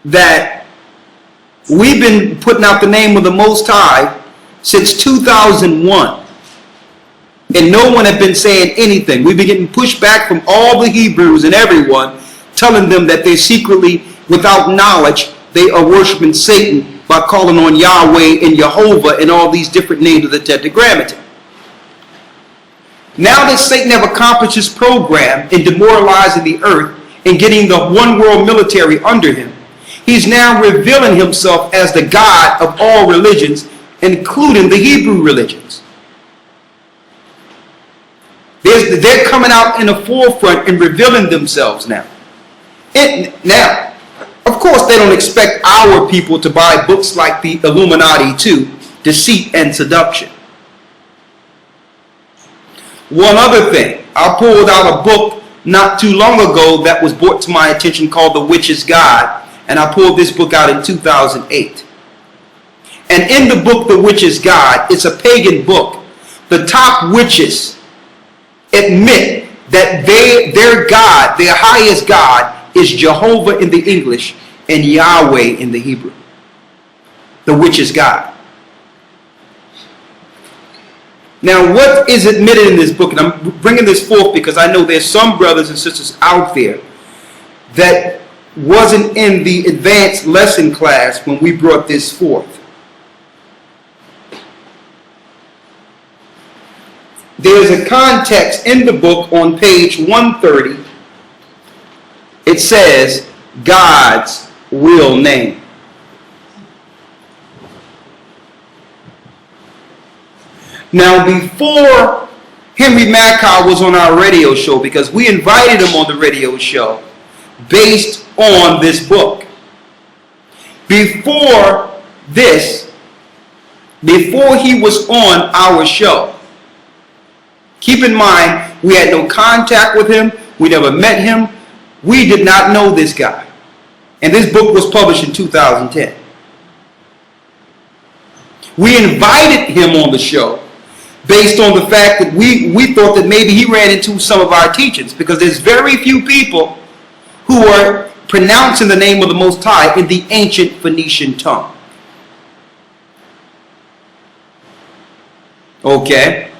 that we've been putting out the name of the Most High since 2001. And no one had been saying anything. We've been getting pushed back from all the Hebrews and everyone, telling them that they're secretly, without knowledge, they are worshiping Satan by calling on Yahweh and Jehovah and all these different names of the Tetragrammaton. Now that Satan have accomplished his program in demoralizing the earth and getting the one world military under him, he's now revealing himself as the God of all religions, including the Hebrew religions. They're coming out in the forefront and revealing themselves now. Now, of course, they don't expect our people to buy books like the Illuminati too, Deceit and Seduction. One other thing, I pulled out a book not too long ago that was brought to my attention called The Witch's Guide, and I pulled this book out in 2008. And in the book The Witch's Guide, it's a pagan book. The top witches admit that their God, their highest God, is Jehovah in the English and Yahweh in the Hebrew. The Witch's Guide. Now, what is admitted in this book, and I'm bringing this forth because I know there's some brothers and sisters out there that wasn't in the advanced lesson class when we brought this forth. There's a context in the book on page 130. It says, God's real name. Now, before Henry Mackay was on our radio show, because we invited him on the radio show based on this book. Before this, before he was on our show, keep in mind, we had no contact with him. We never met him. We did not know this guy. And this book was published in 2010. We invited him on the show based on the fact that we thought that maybe he ran into some of our teachings, because there's very few people who are pronouncing the name of the Most High in the ancient Phoenician tongue. Okay?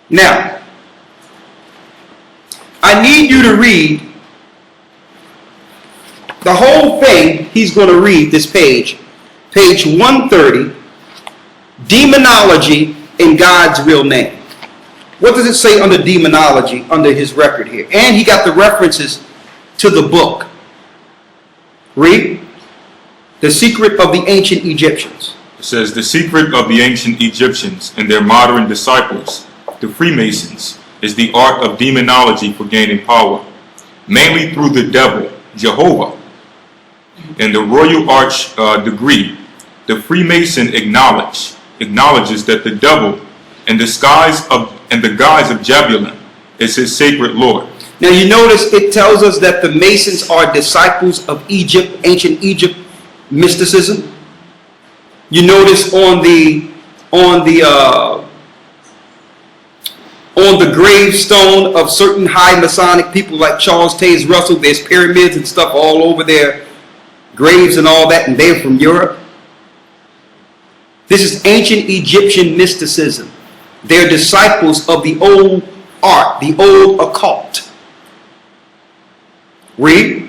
Now, I need you to read the whole thing. He's going to read this page 130, Demonology in God's Real Name. What does it say under demonology, under his record here? And he got the references to the book. Read. The Secret of the Ancient Egyptians. It says, the secret of the ancient Egyptians and their modern disciples, the Freemasons, is the art of demonology for gaining power, mainly through the devil, Jehovah. In the Royal Arch degree, the Freemason acknowledges that the devil, in the guise of Jebulon, is his sacred lord. Now you notice it tells us that the Masons are disciples of Egypt, ancient Egypt mysticism. You notice on the gravestone of certain high Masonic people like Charles Taze Russell, there's pyramids and stuff all over their graves and all that, and they're from Europe. This is ancient Egyptian mysticism. They're disciples of the old art, the old occult. Read.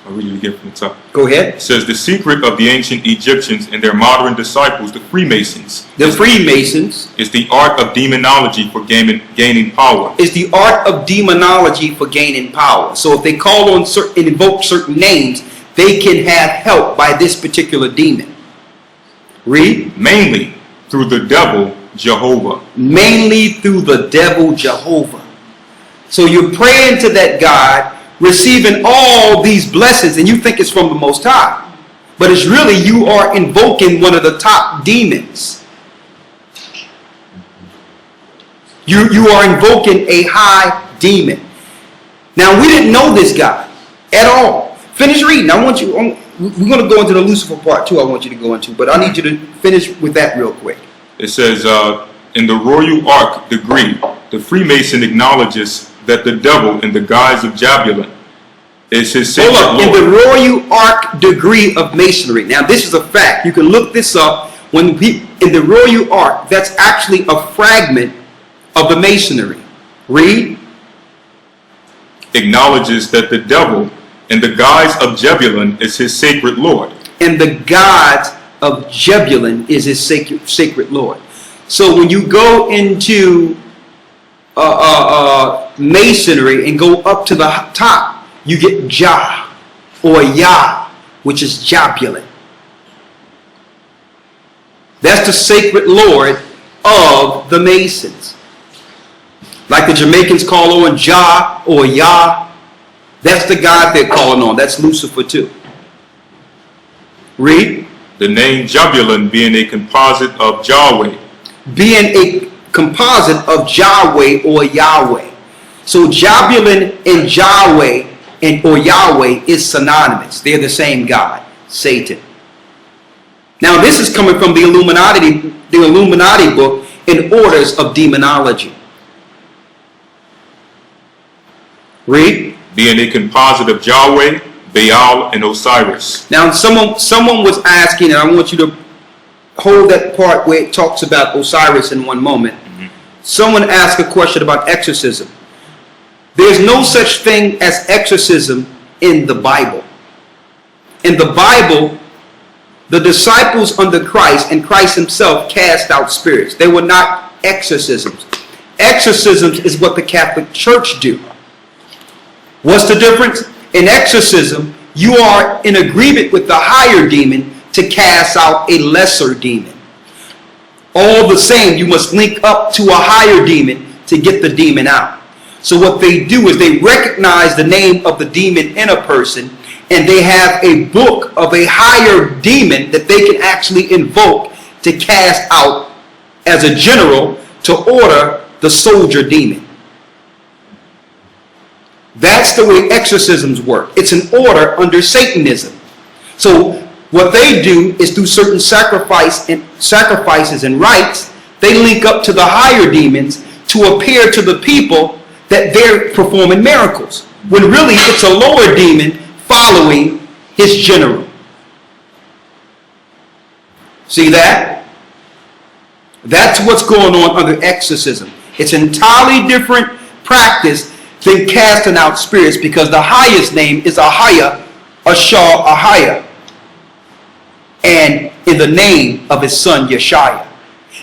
I'll read it again from the top. Go ahead. It says, the secret of the ancient Egyptians and their modern disciples, the Freemasons. The Freemasons is the art of demonology for gaining power. Is the art of demonology for gaining power. So if they call on certain, invoke certain names, they can have help by this particular demon. Read. Mainly through the devil, Jehovah. Mainly through the devil, Jehovah. So you're praying to that God, receiving all these blessings, and you think it's from the Most High. But it's really you are invoking one of the top demons. You are invoking a high demon. Now, we didn't know this guy at all. Finish reading. I want you, we're going to go into the Lucifer part too, I want you to go into, but I need you to finish with that real quick. It says, in the Royal Arch degree, the Freemason acknowledges that the devil, in the guise of Jebulon, is his Hold sacred up. In the Lord. Royal Ark degree of masonry. Now, this is a fact. You can look this up. In the Royal Ark, that's actually a fragment of the masonry. Read. Acknowledges that the devil, in the guise of Jebulun, is his sacred Lord. And the God of Jebulun is his sacred Lord. So when you go into masonry and go up to the top, you get Jah or Yah, which is Jebulun. That's the sacred Lord of the Masons. Like the Jamaicans call on Jah or Yah, that's the God they're calling on. That's Lucifer too. Read. The name Jebulun being a composite of Yahweh. Being a composite of Yahweh or Yahweh. So Jebulun and Yahweh or Yahweh is synonymous. They're the same God, Satan. Now this is coming from the Illuminati book in Orders of Demonology. Read. Being a composite of Yahweh, Baal, and Osiris. Now someone was asking, and I want you to hold that part where it talks about Osiris in one moment. Someone asked a question about exorcism. There's no such thing as exorcism in the Bible. In the Bible, the disciples under Christ and Christ himself cast out spirits. They were not exorcisms. Exorcisms is what the Catholic Church do. What's the difference? In exorcism, you are in agreement with the higher demon to cast out a lesser demon. All the same, you must link up to a higher demon to get the demon out. So what they do is they recognize the name of the demon in a person, and they have a book of a higher demon that they can actually invoke to cast out as a general to order the soldier demon. That's the way exorcisms work. It's an order under Satanism. So what they do is through certain sacrifices and rites, they link up to the higher demons to appear to the people that they're performing miracles, when really it's a lower demon following his general. See that? That's what's going on under exorcism. It's an entirely different practice than casting out spirits, because the highest name is Ahia, Ashar Ahia, and in the name of his son Yeshua.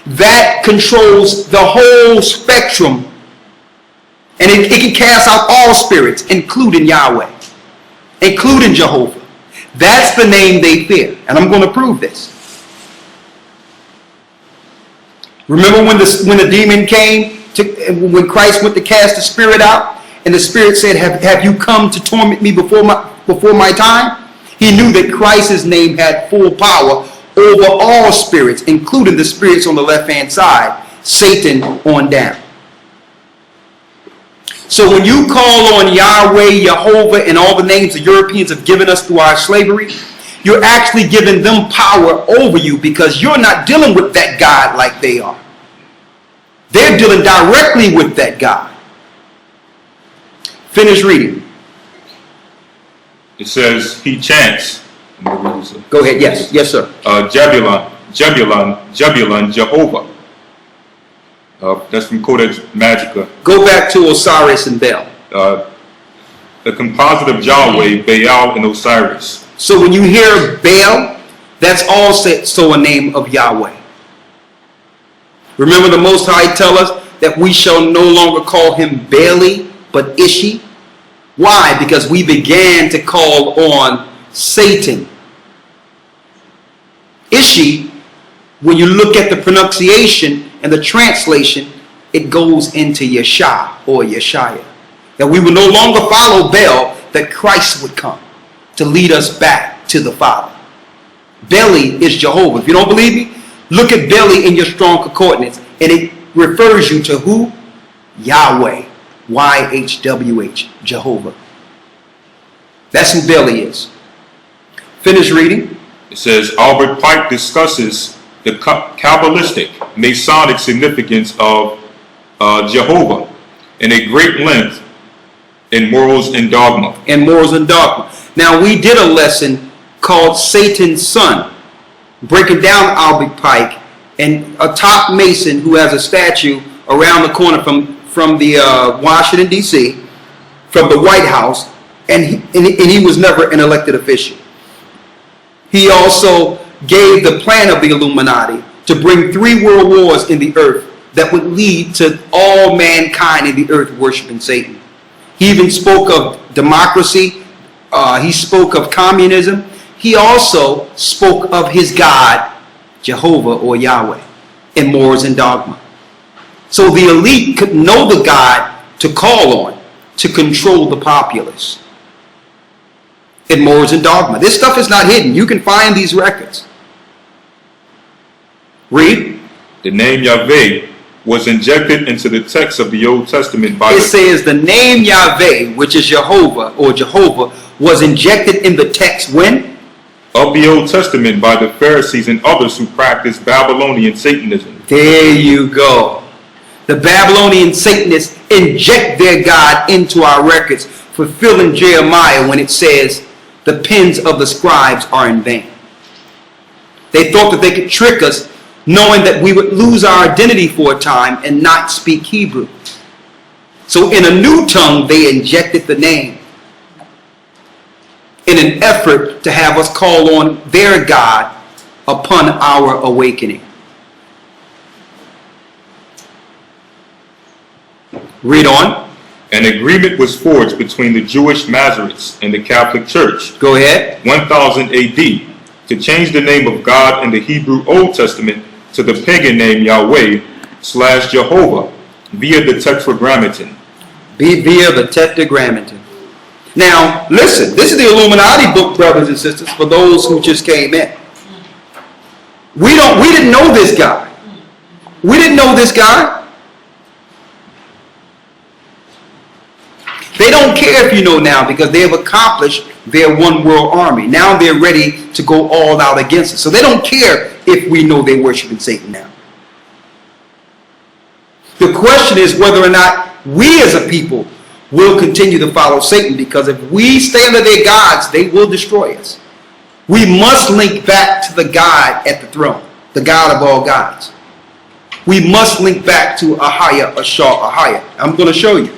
That controls the whole spectrum, and it can cast out all spirits, including Yahweh, including Jehovah. That's the name they fear, and I'm going to prove this. Remember when the demon came, when Christ went to cast the spirit out, and the spirit said, have you come to torment me before my time? He knew that Christ's name had full power over all spirits, including the spirits on the left-hand side, Satan on down. So when you call on Yahweh, Jehovah, and all the names the Europeans have given us through our slavery, you're actually giving them power over you, because you're not dealing with that God like they are. They're dealing directly with that God. Finish reading. It says, he chants. Go ahead. Yes. Yes, sir. Jebulun, Jehovah. That's from Codex Magica. Go back to Osiris and Baal. The composite of Yahweh, Baal, and Osiris. So when you hear Baal, that's also a name of Yahweh. Remember, the Most High tell us that we shall no longer call him Baali, but Ishi. Why? Because we began to call on Satan. Ishi, when you look at the pronunciation and the translation, it goes into Yeshua or Yeshaya. That we will no longer follow Baal, that Christ would come to lead us back to the Father. Baali is Jehovah. If you don't believe me, look at Baali in your strong concordance, and it refers you to who? Yahweh. YHWH, Jehovah. That's who Baali is. Finish reading. It says, Albert Pike discusses the Kabbalistic, Masonic significance of Jehovah in a great length in morals and dogma. And morals and dogma. Now, we did a lesson called Satan's Son, breaking down Albert Pike and a top Mason who has a statue around the corner from the Washington, D.C., from the White House, and he was never an elected official. He also gave the plan of the Illuminati to bring 3 world wars in the earth that would lead to all mankind in the earth worshiping Satan. He even spoke of democracy. He spoke of communism. He also spoke of his God, Jehovah or Yahweh, in morals and dogma. So the elite could know the God to call on to control the populace in morals and dogma. This stuff is not hidden. You can find these records. Read. The name Yahweh was injected into the text of the Old Testament by it says the name Yahweh, which is Jehovah or Jehovah, was injected in the text when? Of the Old Testament by the Pharisees and others who practiced Babylonian Satanism. There you go. The Babylonian Satanists inject their God into our records, fulfilling Jeremiah when it says the pens of the scribes are in vain. They thought that they could trick us, knowing that we would lose our identity for a time and not speak Hebrew. So in a new tongue, they injected the name in an effort to have us call on their God upon our awakening. Read on. An agreement was forged between the Jewish Masoretes and the Catholic Church. Go ahead. 1000 AD to change the name of God in the Hebrew Old Testament to the pagan name Yahweh/Jehovah via the Tetragrammaton. Via the Tetragrammaton. Now, listen, this is the Illuminati book, brothers and sisters, for those who just came in. We didn't know this guy. We didn't know this guy. They don't care if you know now because they have accomplished their one world army. Now they're ready to go all out against us. So they don't care if we know they're worshiping Satan now. The question is whether or not we as a people will continue to follow Satan, because if we stay under their gods, they will destroy us. We must link back to the God at the throne, the God of all gods. We must link back to Ahaya, Ashar, Ahaya. I'm going to show you.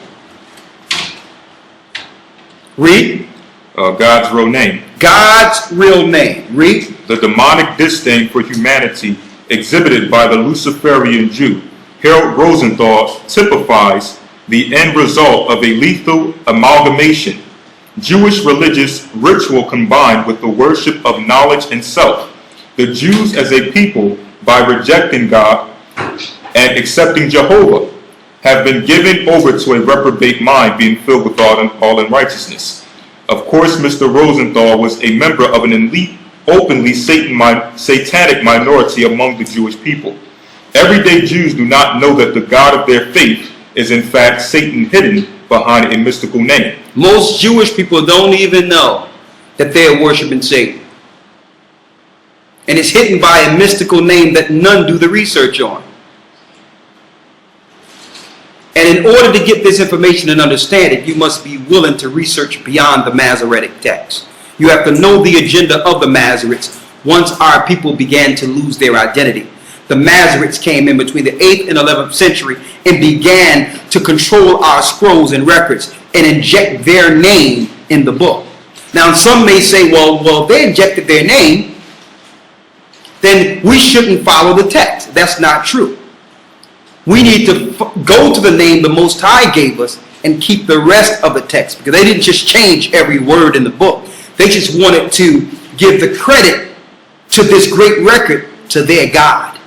Read. God's real name. God's real name. Read. The demonic disdain for humanity exhibited by the Luciferian Jew, Harold Rosenthal, typifies the end result of a lethal amalgamation, Jewish religious ritual combined with the worship of knowledge and self. The Jews as a people, by rejecting God and accepting Jehovah, have been given over to a reprobate mind, being filled with all unrighteousness. Of course, Mr. Rosenthal was a member of an elite, openly satanic minority among the Jewish people. Everyday Jews do not know that the God of their faith is in fact Satan hidden behind a mystical name. Most Jewish people don't even know that they are worshiping Satan. And it's hidden by a mystical name that none do the research on. And in order to get this information and understand it, you must be willing to research beyond the Masoretic text. You have to know the agenda of the Masoretes once our people began to lose their identity. The Masoretes came in between the 8th and 11th century and began to control our scrolls and records and inject their name in the book. Now, some may say, well, they injected their name, then we shouldn't follow the text. That's not true. We need to go to the name the Most High gave us and keep the rest of the text, because they didn't just change every word in the book. They just wanted to give the credit to this great record to their God.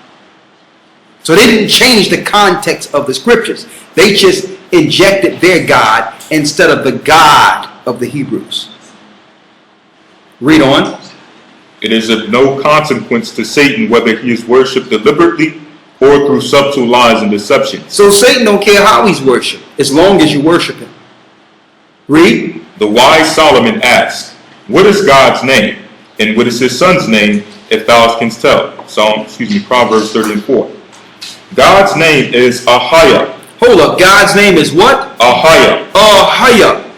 So they didn't change the context of the scriptures. They just injected their God instead of the God of the Hebrews. Read on. It is of no consequence to Satan whether he is worshipped deliberately or through subtle lies and deception. So Satan don't care how he's worshipped, as long as you worship him. Read. The wise Solomon asked, what is God's name? And what is his son's name, if thou canst tell? Proverbs 30:4. God's name is Ahaya. Hold up. God's name is what? Ahaya. Ahaya.